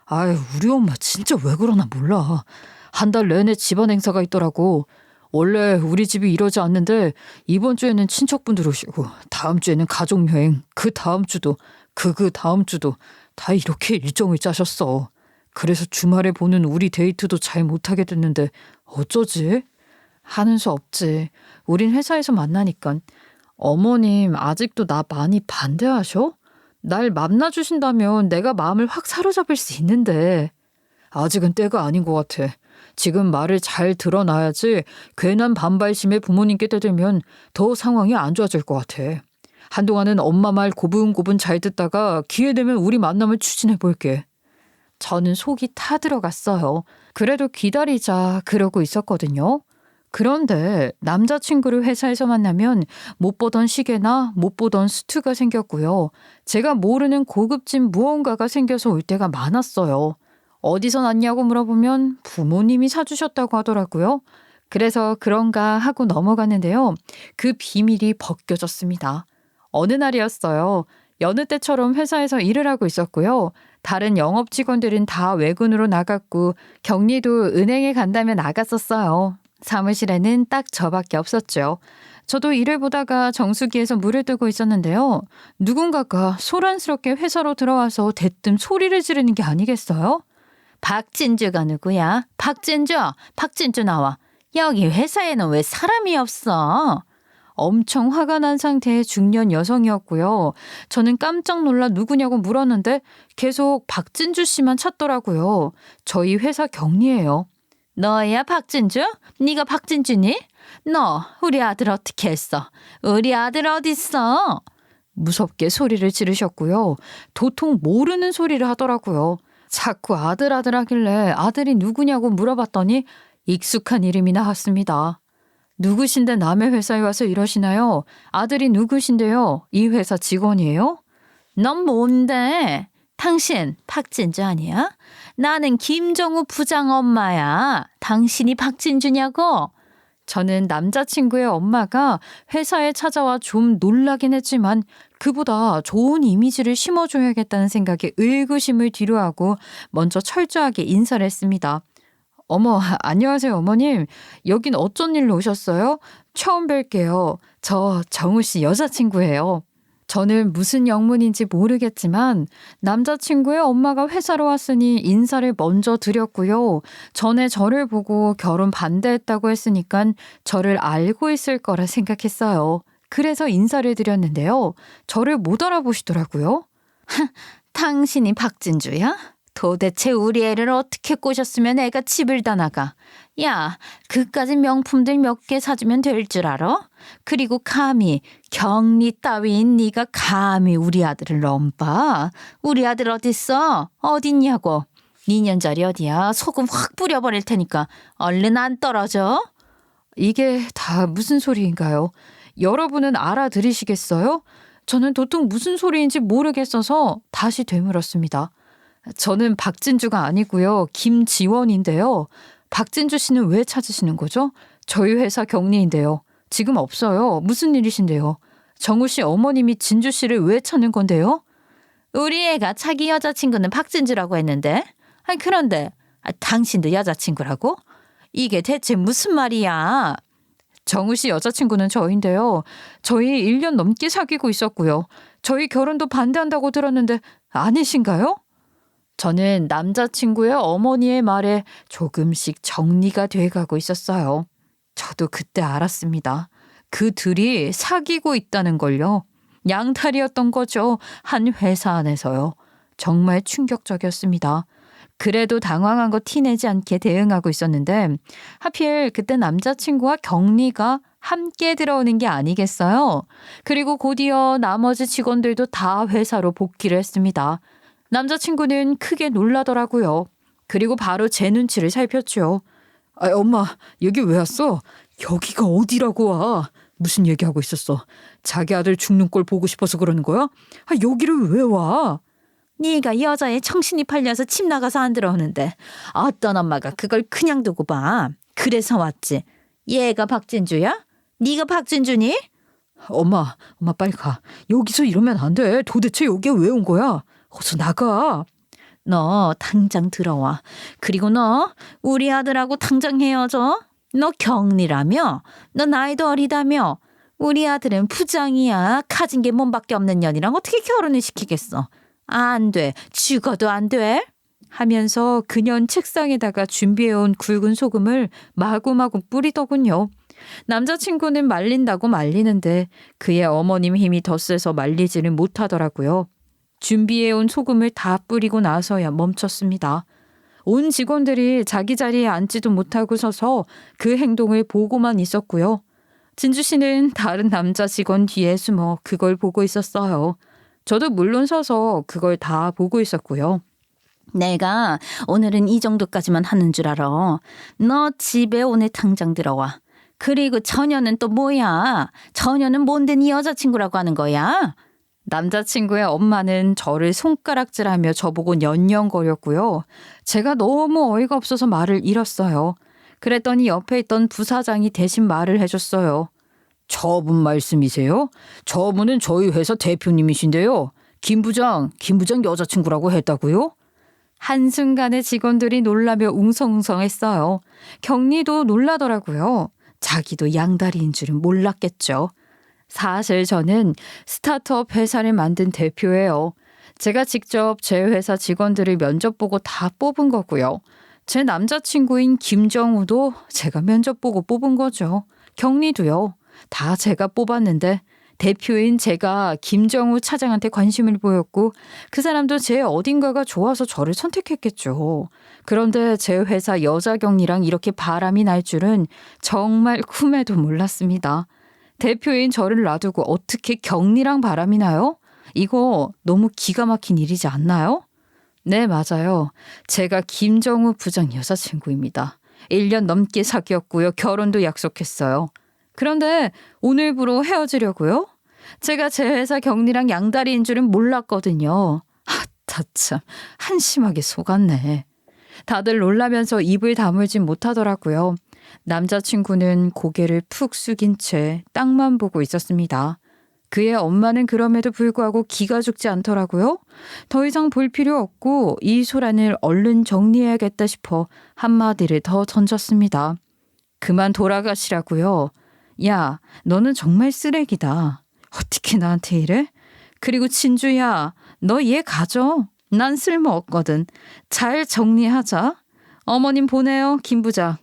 A: 아유, 우리 엄마 진짜 왜 그러나 몰라. 한 달 내내 집안 행사가 있더라고. 원래 우리 집이 이러지 않는데 이번 주에는 친척분들 오시고 다음 주에는 가족여행, 그 다음 주도 그 다음 주도 다 이렇게 일정을 짜셨어. 그래서 주말에 보는 우리 데이트도 잘 못하게 됐는데 어쩌지? 하는 수 없지. 우린 회사에서 만나니까. 어머님 아직도 나 많이 반대하셔? 날 만나주신다면 내가 마음을 확 사로잡을 수 있는데. 아직은 때가 아닌 것 같아. 지금 말을 잘 드러놔야지 괜한 반발심에 부모님께 대들면 더 상황이 안 좋아질 것 같아. 한동안은 엄마 말 고분고분 잘 듣다가 기회 되면 우리 만남을 추진해 볼게. 저는 속이 타들어갔어요. 그래도 기다리자 그러고 있었거든요. 그런데 남자친구를 회사에서 만나면 못 보던 시계나 못 보던 수트가 생겼고요. 제가 모르는 고급진 무언가가 생겨서 올 때가 많았어요. 어디서 났냐고 물어보면 부모님이 사주셨다고 하더라고요. 그래서 그런가 하고 넘어갔는데요. 그 비밀이 벗겨졌습니다. 어느 날이었어요. 여느 때처럼 회사에서 일을 하고 있었고요. 다른 영업 직원들은 다 외근으로 나갔고 경리도 은행에 간다며 나갔었어요. 사무실에는 딱 저밖에 없었죠. 저도 일을 보다가 정수기에서 물을 뜨고 있었는데요. 누군가가 소란스럽게 회사로 들어와서 대뜸 소리를 지르는 게 아니겠어요? 박진주가 누구야? 박진주 나와. 여기 회사에는 왜 사람이 없어? 엄청 화가 난 상태의 중년 여성이었고요. 저는 깜짝 놀라 누구냐고 물었는데 계속 박진주 씨만 찾더라고요. 저희 회사 경리예요. 너야 박진주? 네가 박진주니? 너 우리 아들 어떻게 했어? 우리 아들 어딨어? 무섭게 소리를 지르셨고요. 도통 모르는 소리를 하더라고요. 자꾸 아들 하길래 아들이 누구냐고 물어봤더니 익숙한 이름이 나왔습니다. 누구신데 남의 회사에 와서 이러시나요? 아들이 누구신데요? 이 회사 직원이에요? 넌 뭔데? 당신 박진주 아니야? 나는 김정우 부장 엄마야. 당신이 박진주냐고? 저는 남자친구의 엄마가 회사에 찾아와 좀 놀라긴 했지만 그보다 좋은 이미지를 심어줘야겠다는 생각에 의구심을 뒤로하고 먼저 철저하게 인사를 했습니다. 어머, 안녕하세요, 어머님. 여긴 어쩐 일로 오셨어요? 처음 뵐게요. 저 정우 씨 여자친구예요. 저는 무슨 영문인지 모르겠지만 남자친구의 엄마가 회사로 왔으니 인사를 먼저 드렸고요. 전에 저를 보고 결혼 반대했다고 했으니까 저를 알고 있을 거라 생각했어요. 그래서 인사를 드렸는데요. 저를 못 알아보시더라고요. 당신이 박진주야? 도대체 우리 애를 어떻게 꼬셨으면 애가 집을 다 나가. 야, 그까짓 명품들 몇 개 사주면 될 줄 알아? 그리고 감히 경리 따위인 네가 감히 우리 아들을 넘봐? 우리 아들 어딨어? 어딨냐고. 2년짜리 어디야? 소금 확 뿌려버릴 테니까 얼른 안 떨어져. 이게 다 무슨 소리인가요? 여러분은 알아들으시겠어요? 저는 도통 무슨 소리인지 모르겠어서 다시 되물었습니다. 저는 박진주가 아니고요. 김지원인데요. 박진주 씨는 왜 찾으시는 거죠? 저희 회사 경리인데요. 지금 없어요. 무슨 일이신데요? 정우 씨 어머님이 진주 씨를 왜 찾는 건데요? 우리 애가 자기 여자친구는 박진주라고 했는데. 아니 그런데 당신도 여자친구라고? 이게 대체 무슨 말이야? 정우 씨 여자친구는 저인데요. 저희 1년 넘게 사귀고 있었고요. 저희 결혼도 반대한다고 들었는데 아니신가요? 저는 남자친구의 어머니의 말에 조금씩 정리가 돼가고 있었어요. 저도 그때 알았습니다. 그 둘이 사귀고 있다는 걸요. 양탈이었던 거죠. 한 회사 안에서요. 정말 충격적이었습니다. 그래도 당황한 거 티내지 않게 대응하고 있었는데 하필 그때 남자친구와 경리가 함께 들어오는 게 아니겠어요? 그리고 곧이어 나머지 직원들도 다 회사로 복귀를 했습니다. 남자친구는 크게 놀라더라고요. 그리고 바로 제 눈치를 살폈죠. 엄마, 여기 왜 왔어? 여기가 어디라고 와? 무슨 얘기하고 있었어? 자기 아들 죽는 꼴 보고 싶어서 그러는 거야? 여기를 왜 와? 네가 여자에 정신이 팔려서 집 나가서 안 들어오는데 어떤 엄마가 그걸 그냥 두고 봐. 그래서 왔지. 얘가 박진주야? 네가 박진주니? 엄마 빨리 가. 여기서 이러면 안 돼. 도대체 여기에 왜 온 거야? 어서 나가. 너 당장 들어와. 그리고 너 우리 아들하고 당장 헤어져. 너 경리라며? 너 나이도 어리다며?
B: 우리 아들은 부장이야. 가진 게 몸밖에 없는 년이랑 어떻게 결혼을 시키겠어. 안 돼. 죽어도 안 돼.
A: 하면서 그년 책상에다가 준비해온 굵은 소금을 마구마구 뿌리더군요. 남자친구는 말린다고 말리는데 그의 어머님 힘이 더 세서 말리지는 못하더라고요. 준비해온 소금을 다 뿌리고 나서야 멈췄습니다. 온 직원들이 자기 자리에 앉지도 못하고 서서 그 행동을 보고만 있었고요. 진주 씨는 다른 남자 직원 뒤에 숨어 그걸 보고 있었어요. 저도 물론 서서 그걸 다 보고 있었고요.
B: 내가 오늘은 이 정도까지만 하는 줄 알아. 너 집에 오늘 당장 들어와. 그리고 처녀는 또 뭐야? 처녀는 뭔데 네 여자친구라고 하는 거야?
A: 남자친구의 엄마는 저를 손가락질하며 저보고 연연거렸고요. 제가 너무 어이가 없어서 말을 잃었어요. 그랬더니 옆에 있던 부사장이 대신 말을 해줬어요. 저분 말씀이세요? 저분은 저희 회사 대표님이신데요. 김 부장 여자친구라고 했다고요? 한순간에 직원들이 놀라며 웅성웅성했어요. 경리도 놀라더라고요. 자기도 양다리인 줄은 몰랐겠죠. 사실 저는 스타트업 회사를 만든 대표예요. 제가 직접 제 회사 직원들을 면접 보고 다 뽑은 거고요. 제 남자친구인 김정우도 제가 면접 보고 뽑은 거죠. 경리도요. 다 제가 뽑았는데 대표인 제가 김정우 차장한테 관심을 보였고 그 사람도 제 어딘가가 좋아서 저를 선택했겠죠. 그런데 제 회사 여자 경리랑 이렇게 바람이 날 줄은 정말 꿈에도 몰랐습니다. 대표인 저를 놔두고 어떻게 경리랑 바람이 나요? 이거 너무 기가 막힌 일이지 않나요? 네, 맞아요. 제가 김정우 부장 여자친구입니다. 1년 넘게 사귀었고요. 결혼도 약속했어요. 그런데 오늘부로 헤어지려고요? 제가 제 회사 경리랑 양다리인 줄은 몰랐거든요. 참 한심하게 속았네. 다들 놀라면서 입을 다물진 못하더라고요. 남자친구는 고개를 푹 숙인 채 땅만 보고 있었습니다. 그의 엄마는 그럼에도 불구하고 기가 죽지 않더라고요. 더 이상 볼 필요 없고 이 소란을 얼른 정리해야겠다 싶어 한마디를 더 던졌습니다. 그만 돌아가시라고요. 야, 너는 정말 쓰레기다. 어떻게 나한테 이래? 그리고 진주야, 너 얘 가져. 난 쓸모없거든. 잘 정리하자. 어머님 보내요, 김 부장.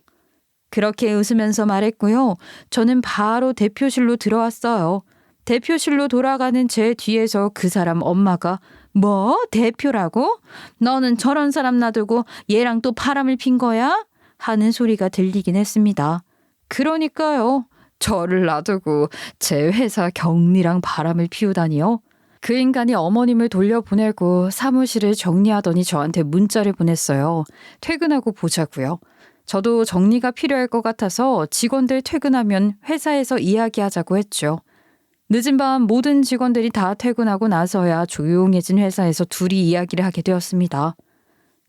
A: 그렇게 웃으면서 말했고요. 저는 바로 대표실로 들어왔어요. 대표실로 돌아가는 제 뒤에서 그 사람 엄마가 뭐? 대표라고? 너는 저런 사람 놔두고 얘랑 또 바람을 핀 거야? 하는 소리가 들리긴 했습니다. 그러니까요. 저를 놔두고 제 회사 경리랑 바람을 피우다니요. 그 인간이 어머님을 돌려보내고 사무실을 정리하더니 저한테 문자를 보냈어요. 퇴근하고 보자고요. 저도 정리가 필요할 것 같아서 직원들 퇴근하면 회사에서 이야기하자고 했죠. 늦은 밤 모든 직원들이 다 퇴근하고 나서야 조용해진 회사에서 둘이 이야기를 하게 되었습니다.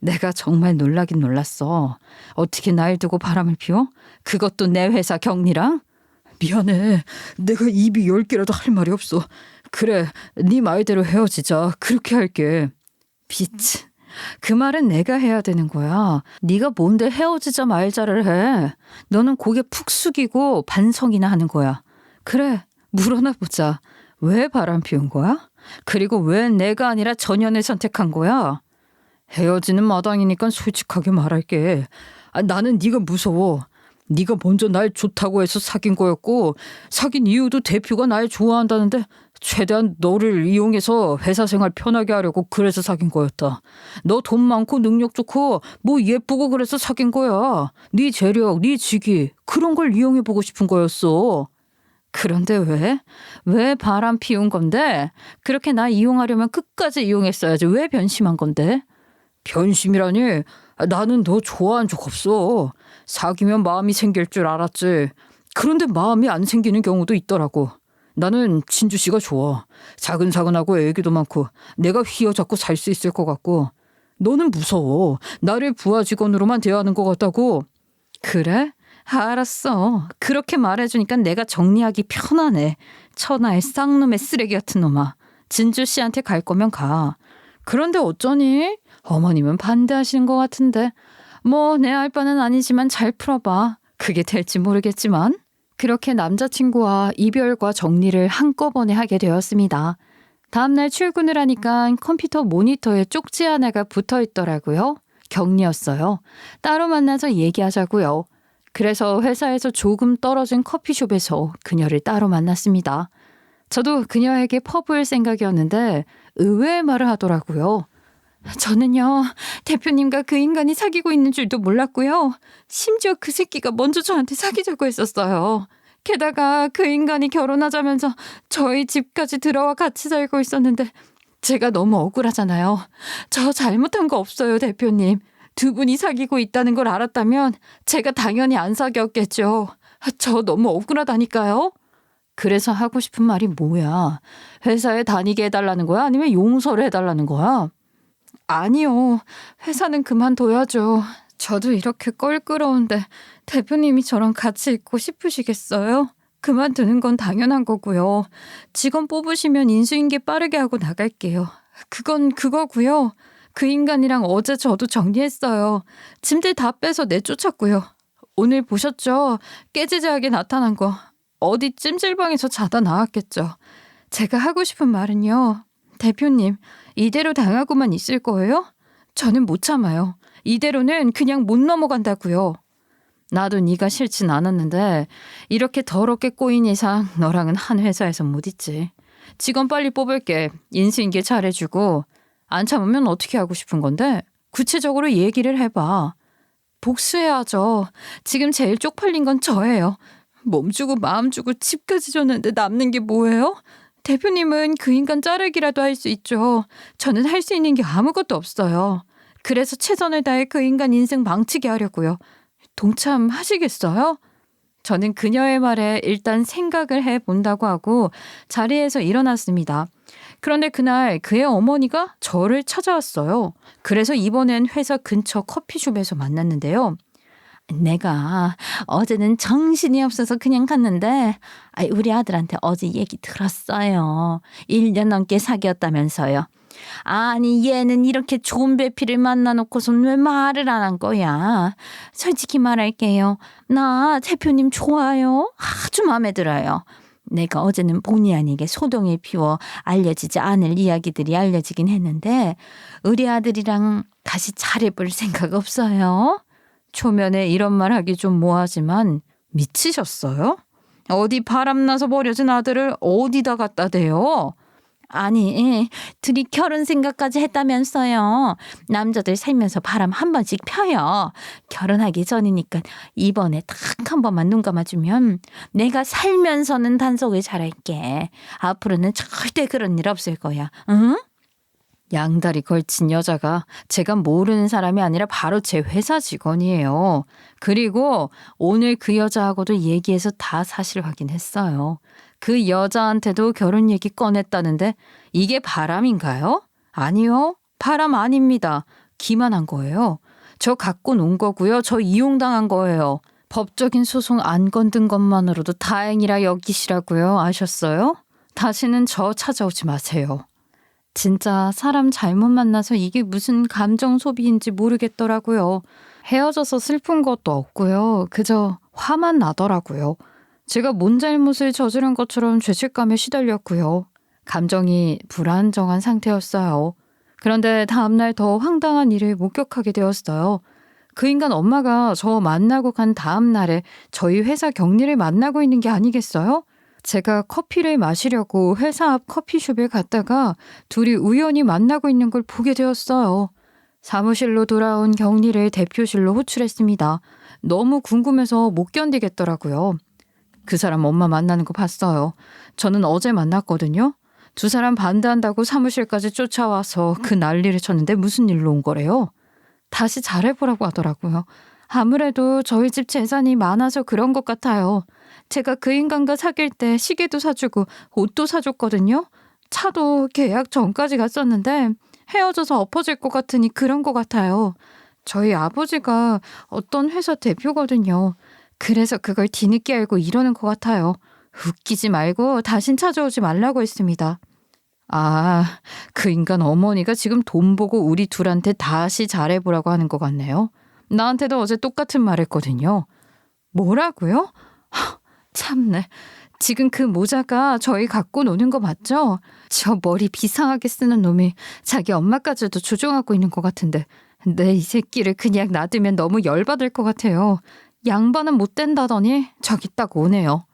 A: 내가 정말 놀라긴 놀랐어. 어떻게 날 두고 바람을 피워? 그것도 내 회사 경리랑? 미안해. 내가 입이 10개라도 할 말이 없어. 그래, 네 말대로 헤어지자. 그렇게 할게. 비치. 그 말은 내가 해야 되는 거야. 네가 뭔데 헤어지자 말자를 해. 너는 고개 푹 숙이고 반성이나 하는 거야. 그래, 물어나 보자. 왜 바람 피운 거야? 그리고 왜 내가 아니라 전현을 선택한 거야? 헤어지는 마당이니까 솔직하게 말할게. 나는 네가 무서워. 네가 먼저 날 좋다고 해서 사귄 거였고 사귄 이유도 대표가 날 좋아한다는데 최대한 너를 이용해서 회사 생활 편하게 하려고 그래서 사귄 거였다. 너 돈 많고 능력 좋고 뭐 예쁘고 그래서 사귄 거야. 네 재력, 네 직위 그런 걸 이용해보고 싶은 거였어. 그런데 왜? 왜 바람 피운 건데? 그렇게 나 이용하려면 끝까지 이용했어야지. 왜 변심한 건데? 변심이라니? 나는 너 좋아한 적 없어. 사귀면 마음이 생길 줄 알았지. 그런데 마음이 안 생기는 경우도 있더라고. 나는 진주 씨가 좋아. 사근사근하고 애기도 많고 내가 휘어잡고 살 수 있을 것 같고. 너는 무서워. 나를 부하 직원으로만 대하는 것 같다고. 그래? 알았어. 그렇게 말해주니까 내가 정리하기 편하네. 천하의 쌍놈의 쓰레기 같은 놈아. 진주 씨한테 갈 거면 가. 그런데 어쩌니? 어머님은 반대하시는 것 같은데. 뭐 내 알 바는 아니지만 잘 풀어봐. 그게 될지 모르겠지만. 그렇게 남자친구와 이별과 정리를 한꺼번에 하게 되었습니다. 다음날 출근을 하니까 컴퓨터 모니터에 쪽지 하나가 붙어 있더라고요. 격리였어요. 따로 만나서 얘기하자고요. 그래서 회사에서 조금 떨어진 커피숍에서 그녀를 따로 만났습니다. 저도 그녀에게 퍼부을 생각이었는데 의외의 말을 하더라고요. 저는요, 대표님과 그 인간이 사귀고 있는 줄도 몰랐고요. 심지어 그 새끼가 먼저 저한테 사귀자고 했었어요. 게다가 그 인간이 결혼하자면서 저희 집까지 들어와 같이 살고 있었는데 제가 너무 억울하잖아요. 저 잘못한 거 없어요, 대표님. 두 분이 사귀고 있다는 걸 알았다면 제가 당연히 안 사귀었겠죠. 저 너무 억울하다니까요. 그래서 하고 싶은 말이 뭐야? 회사에 다니게 해달라는 거야? 아니면 용서를 해달라는 거야? 아니요. 회사는 그만둬야죠. 저도 이렇게 껄끄러운데 대표님이 저랑 같이 있고 싶으시겠어요? 그만두는 건 당연한 거고요. 직원 뽑으시면 인수인계 빠르게 하고 나갈게요. 그건 그거고요. 그 인간이랑 어제 저도 정리했어요. 짐들 다 빼서 내쫓았고요. 오늘 보셨죠? 깨지지하게 나타난 거. 어디 찜질방에서 자다 나왔겠죠. 제가 하고 싶은 말은요. 대표님, 이대로 당하고만 있을 거예요? 저는 못 참아요. 이대로는 그냥 못 넘어간다고요. 나도 네가 싫진 않았는데 이렇게 더럽게 꼬인 이상 너랑은 한 회사에서 못 있지. 직원 빨리 뽑을게. 인수인계 잘해주고. 안 참으면 어떻게 하고 싶은 건데? 구체적으로 얘기를 해봐. 복수해야죠. 지금 제일 쪽팔린 건 저예요. 몸 주고 마음 주고 집까지 줬는데 남는 게 뭐예요? 대표님은 그 인간 자르기라도 할 수 있죠. 저는 할 수 있는 게 아무것도 없어요. 그래서 최선을 다해 그 인간 인생 망치게 하려고요. 동참하시겠어요? 저는 그녀의 말에 일단 생각을 해본다고 하고 자리에서 일어났습니다. 그런데 그날 그의 어머니가 저를 찾아왔어요. 그래서 이번엔 회사 근처 커피숍에서 만났는데요. 내가 어제는 정신이 없어서 그냥 갔는데 우리 아들한테 어제 얘기 들었어요. 1년 넘게 사귀었다면서요. 아니 얘는 이렇게 좋은 배필을 만나놓고선 왜 말을 안 한 거야. 솔직히 말할게요. 나 대표님 좋아요. 아주 마음에 들어요. 내가 어제는 본의 아니게 소동을 피워 알려지지 않을 이야기들이 알려지긴 했는데 우리 아들이랑 다시 잘해볼 생각 없어요? 초면에 이런 말 하기 좀 뭐하지만 미치셨어요? 어디 바람나서 버려진 아들을 어디다 갖다 대요? 아니, 둘이 결혼 생각까지 했다면서요. 남자들 살면서 바람 한 번씩 펴요. 결혼하기 전이니까 이번에 딱 한 번만 눈 감아주면 내가 살면서는 단속을 잘할게. 앞으로는 절대 그런 일 없을 거야. 응? 양다리 걸친 여자가 제가 모르는 사람이 아니라 바로 제 회사 직원이에요. 그리고 오늘 그 여자하고도 얘기해서 다 사실 확인했어요. 그 여자한테도 결혼 얘기 꺼냈다는데 이게 바람인가요? 아니요. 바람 아닙니다. 기만한 거예요. 저 갖고 논 거고요. 저 이용당한 거예요. 법적인 소송 안 건든 것만으로도 다행이라 여기시라고요. 아셨어요? 다시는 저 찾아오지 마세요. 진짜 사람 잘못 만나서 이게 무슨 감정 소비인지 모르겠더라고요. 헤어져서 슬픈 것도 없고요. 그저 화만 나더라고요. 제가 뭔 잘못을 저지른 것처럼 죄책감에 시달렸고요. 감정이 불안정한 상태였어요. 그런데 다음날 더 황당한 일을 목격하게 되었어요. 그 인간 엄마가 저 만나고 간 다음날에 저희 회사 격리를 만나고 있는 게 아니겠어요? 제가 커피를 마시려고 회사 앞 커피숍에 갔다가 둘이 우연히 만나고 있는 걸 보게 되었어요. 사무실로 돌아온 격리를 대표실로 호출했습니다. 너무 궁금해서 못 견디겠더라고요. 그 사람 엄마 만나는 거 봤어요. 저는 어제 만났거든요. 두 사람 반대한다고 사무실까지 쫓아와서 그 난리를 쳤는데 무슨 일로 온 거래요? 다시 잘해보라고 하더라고요. 아무래도 저희 집 재산이 많아서 그런 것 같아요. 제가 그 인간과 사귈 때 시계도 사주고 옷도 사줬거든요. 차도 계약 전까지 갔었는데 헤어져서 엎어질 것 같으니 그런 것 같아요. 저희 아버지가 어떤 회사 대표거든요. 그래서 그걸 뒤늦게 알고 이러는 것 같아요. 웃기지 말고 다신 찾아오지 말라고 했습니다. 아, 그 인간 어머니가 지금 돈 보고 우리 둘한테 다시 잘해보라고 하는 것 같네요. 나한테도 어제 똑같은 말 했거든요. 뭐라고요? 참네. 지금 그 모자가 저희 갖고 노는 거 맞죠? 저 머리 비상하게 쓰는 놈이 자기 엄마까지도 조종하고 있는 것 같은데 내 이 새끼를 그냥 놔두면 너무 열받을 것 같아요. 양반은 못 된다더니 저기 딱 오네요.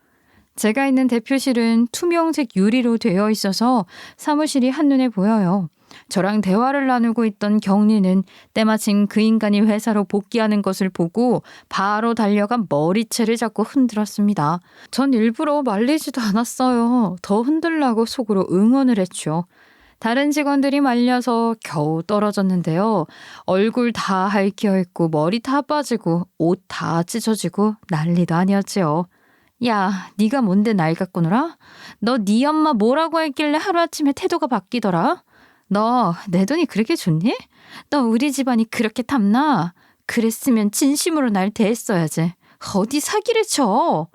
A: 제가 있는 대표실은 투명색 유리로 되어 있어서 사무실이 한눈에 보여요. 저랑 대화를 나누고 있던 경리는 때마침 그 인간이 회사로 복귀하는 것을 보고 바로 달려가 머리채를 잡고 흔들었습니다. 전 일부러 말리지도 않았어요. 더 흔들라고 속으로 응원을 했죠. 다른 직원들이 말려서 겨우 떨어졌는데요. 얼굴 다 핥혀 있고 머리 다 빠지고 옷 다 찢어지고 난리도 아니었지요. 야, 네가 뭔데 날 갖고 놀아? 너 네 엄마 뭐라고 했길래 하루아침에 태도가 바뀌더라? 너 내 돈이 그렇게 좋니? 너 우리 집안이 그렇게 탐나? 그랬으면 진심으로 날 대했어야지. 어디 사기를 쳐?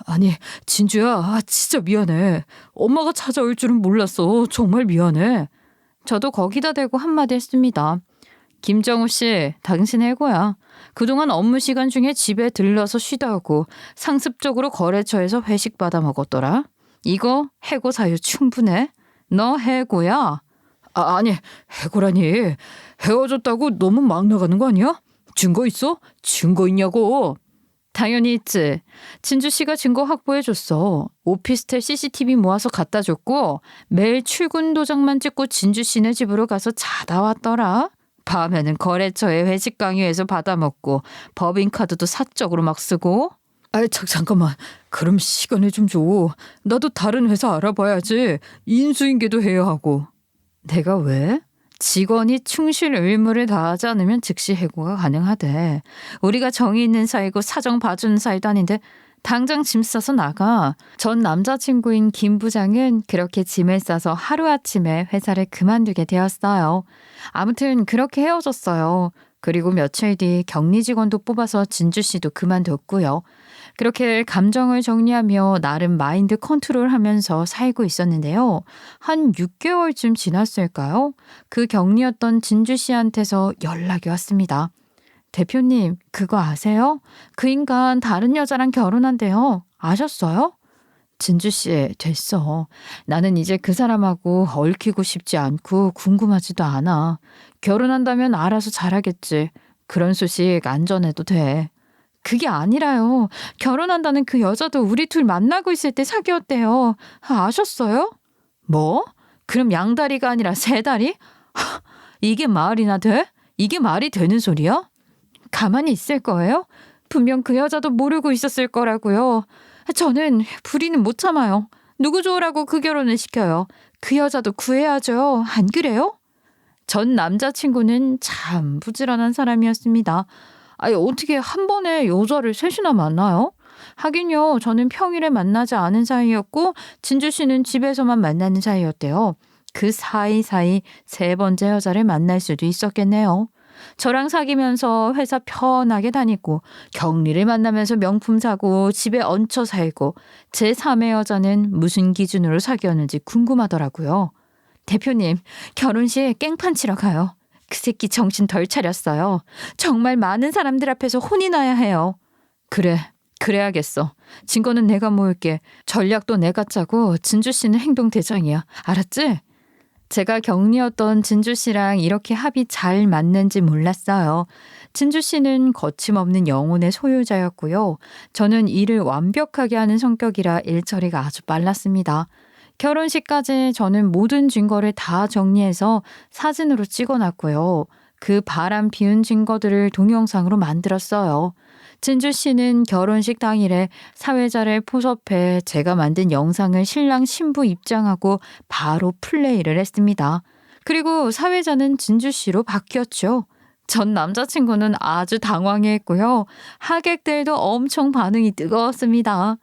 A: 아니, 진주야, 진짜 미안해. 엄마가 찾아올 줄은 몰랐어. 정말 미안해. 저도 거기다 대고 한마디 했습니다. 김정우 씨, 당신 해고야. 그동안 업무 시간 중에 집에 들러서 쉬다 오고 상습적으로 거래처에서 회식 받아 먹었더라. 이거 해고 사유 충분해. 너 해고야. 아니, 해고라니. 헤어졌다고 너무 막 나가는 거 아니야? 증거 있어? 증거 있냐고. 당연히 있지. 진주 씨가 증거 확보해줬어. 오피스텔 CCTV 모아서 갖다 줬고 매일 출근 도장만 찍고 진주 씨네 집으로 가서 자다 왔더라. 밤에는 거래처에 회식 강요해서 받아먹고 법인카드도 사적으로 막 쓰고. 잠깐만. 그럼 시간을 좀 줘. 나도 다른 회사 알아봐야지. 인수인계도 해야 하고. 내가 왜? 직원이 충실 의무를 다하지 않으면 즉시 해고가 가능하대. 우리가 정이 있는 사이고 사정 봐주는 사이도 아닌데 당장 짐 싸서 나가. 전 남자친구인 김 부장은 그렇게 짐을 싸서 하루아침에 회사를 그만두게 되었어요. 아무튼 그렇게 헤어졌어요. 그리고 며칠 뒤 격리 직원도 뽑아서 진주 씨도 그만뒀고요. 그렇게 감정을 정리하며 나름 마인드 컨트롤하면서 살고 있었는데요. 한 6개월쯤 지났을까요? 그 격리였던 진주 씨한테서 연락이 왔습니다. 대표님, 그거 아세요? 그 인간 다른 여자랑 결혼한대요. 아셨어요? 진주 씨, 됐어. 나는 이제 그 사람하고 얽히고 싶지 않고 궁금하지도 않아. 결혼한다면 알아서 잘하겠지. 그런 소식 안 전해도 돼. 그게 아니라요. 결혼한다는 그 여자도 우리 둘 만나고 있을 때 사귀었대요. 아셨어요? 뭐? 그럼 양다리가 아니라 세다리? 이게 말이나 돼? 이게 말이 되는 소리야? 가만히 있을 거예요? 분명 그 여자도 모르고 있었을 거라고요. 저는 불의는 못 참아요. 누구 좋으라고 그 결혼을 시켜요. 그 여자도 구해야죠. 안 그래요? 전 남자친구는 참 부지런한 사람이었습니다. 아니, 어떻게 한 번에 여자를 셋이나 만나요? 하긴요, 저는 평일에 만나지 않은 사이였고 진주 씨는 집에서만 만나는 사이였대요. 그 사이사이 세 번째 여자를 만날 수도 있었겠네요. 저랑 사귀면서 회사 편하게 다니고 격리를 만나면서 명품 사고 집에 얹혀 살고 제 3의 여자는 무슨 기준으로 사귀었는지 궁금하더라고요. 대표님, 결혼식 깽판 치러 가요. 그 새끼 정신 덜 차렸어요. 정말 많은 사람들 앞에서 혼이 나야 해요. 그래, 그래야겠어. 증거는 내가 모을게. 전략도 내가 짜고 진주 씨는 행동 대장이야. 알았지? 제가 격리였던 진주 씨랑 이렇게 합이 잘 맞는지 몰랐어요. 진주 씨는 거침없는 영혼의 소유자였고요. 저는 일을 완벽하게 하는 성격이라 일 처리가 아주 빨랐습니다. 결혼식까지 저는 모든 증거를 다 정리해서 사진으로 찍어놨고요. 그 바람 피운 증거들을 동영상으로 만들었어요. 진주 씨는 결혼식 당일에 사회자를 포섭해 제가 만든 영상을 신랑 신부 입장하고 바로 플레이를 했습니다. 그리고 사회자는 진주 씨로 바뀌었죠. 전 남자친구는 아주 당황해했고요. 하객들도 엄청 반응이 뜨거웠습니다.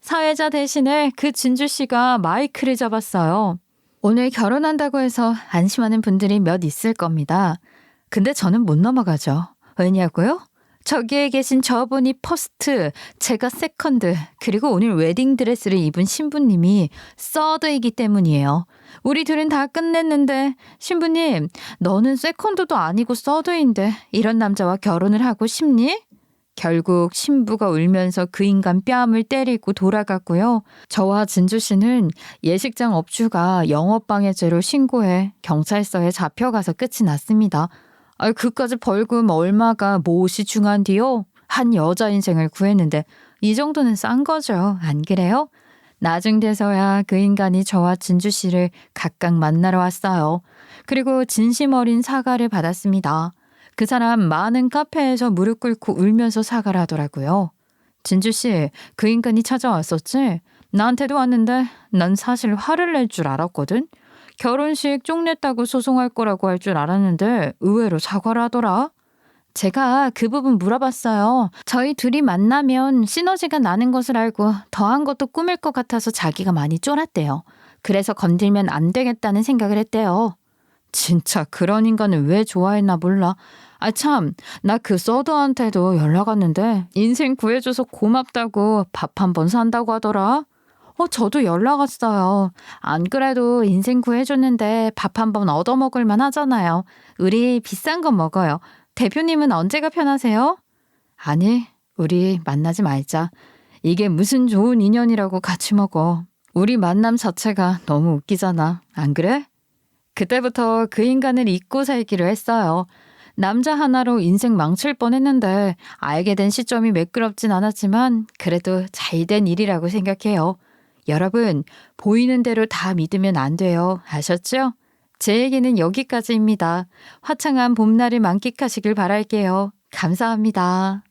A: 사회자 대신에 그 진주 씨가 마이크를 잡았어요. 오늘 결혼한다고 해서 안심하는 분들이 몇 있을 겁니다. 근데 저는 못 넘어가죠. 왜냐고요? 저기에 계신 저분이 퍼스트, 제가 세컨드, 그리고 오늘 웨딩드레스를 입은 신부님이 서드이기 때문이에요. 우리 둘은 다 끝냈는데 신부님, 너는 세컨드도 아니고 서드인데 이런 남자와 결혼을 하고 싶니? 결국 신부가 울면서 그 인간 뺨을 때리고 돌아갔고요. 저와 진주 씨는 예식장 업주가 영업방해죄로 신고해 경찰서에 잡혀가서 끝이 났습니다. 그까지 벌금 얼마가 몹시 중한디요? 한 여자 인생을 구했는데 이 정도는 싼 거죠. 안 그래요? 나중 돼서야 그 인간이 저와 진주 씨를 각각 만나러 왔어요. 그리고 진심 어린 사과를 받았습니다. 그 사람 많은 카페에서 무릎 꿇고 울면서 사과를 하더라고요. 진주 씨, 그 인간이 찾아왔었지? 나한테도 왔는데 난 사실 화를 낼 줄 알았거든? 결혼식 쪽냈다고 소송할 거라고 할 줄 알았는데 의외로 사과를 하더라. 제가 그 부분 물어봤어요. 저희 둘이 만나면 시너지가 나는 것을 알고 더한 것도 꾸밀 것 같아서 자기가 많이 쫄았대요. 그래서 건들면 안 되겠다는 생각을 했대요. 진짜 그런 인간을 왜 좋아했나 몰라. 참, 나 그 서드한테도 연락 왔는데 인생 구해줘서 고맙다고 밥 한 번 산다고 하더라. 저도 연락 왔어요. 안 그래도 인생 구해줬는데 밥 한 번 얻어먹을 만 하잖아요. 우리 비싼 거 먹어요. 대표님은 언제가 편하세요? 아니, 우리 만나지 말자. 이게 무슨 좋은 인연이라고 같이 먹어. 우리 만남 자체가 너무 웃기잖아. 안 그래? 그때부터 그 인간을 잊고 살기로 했어요. 남자 하나로 인생 망칠 뻔했는데 알게 된 시점이 매끄럽진 않았지만 그래도 잘된 일이라고 생각해요. 여러분, 보이는 대로 다 믿으면 안 돼요. 아셨죠? 제 얘기는 여기까지입니다. 화창한 봄날을 만끽하시길 바랄게요. 감사합니다.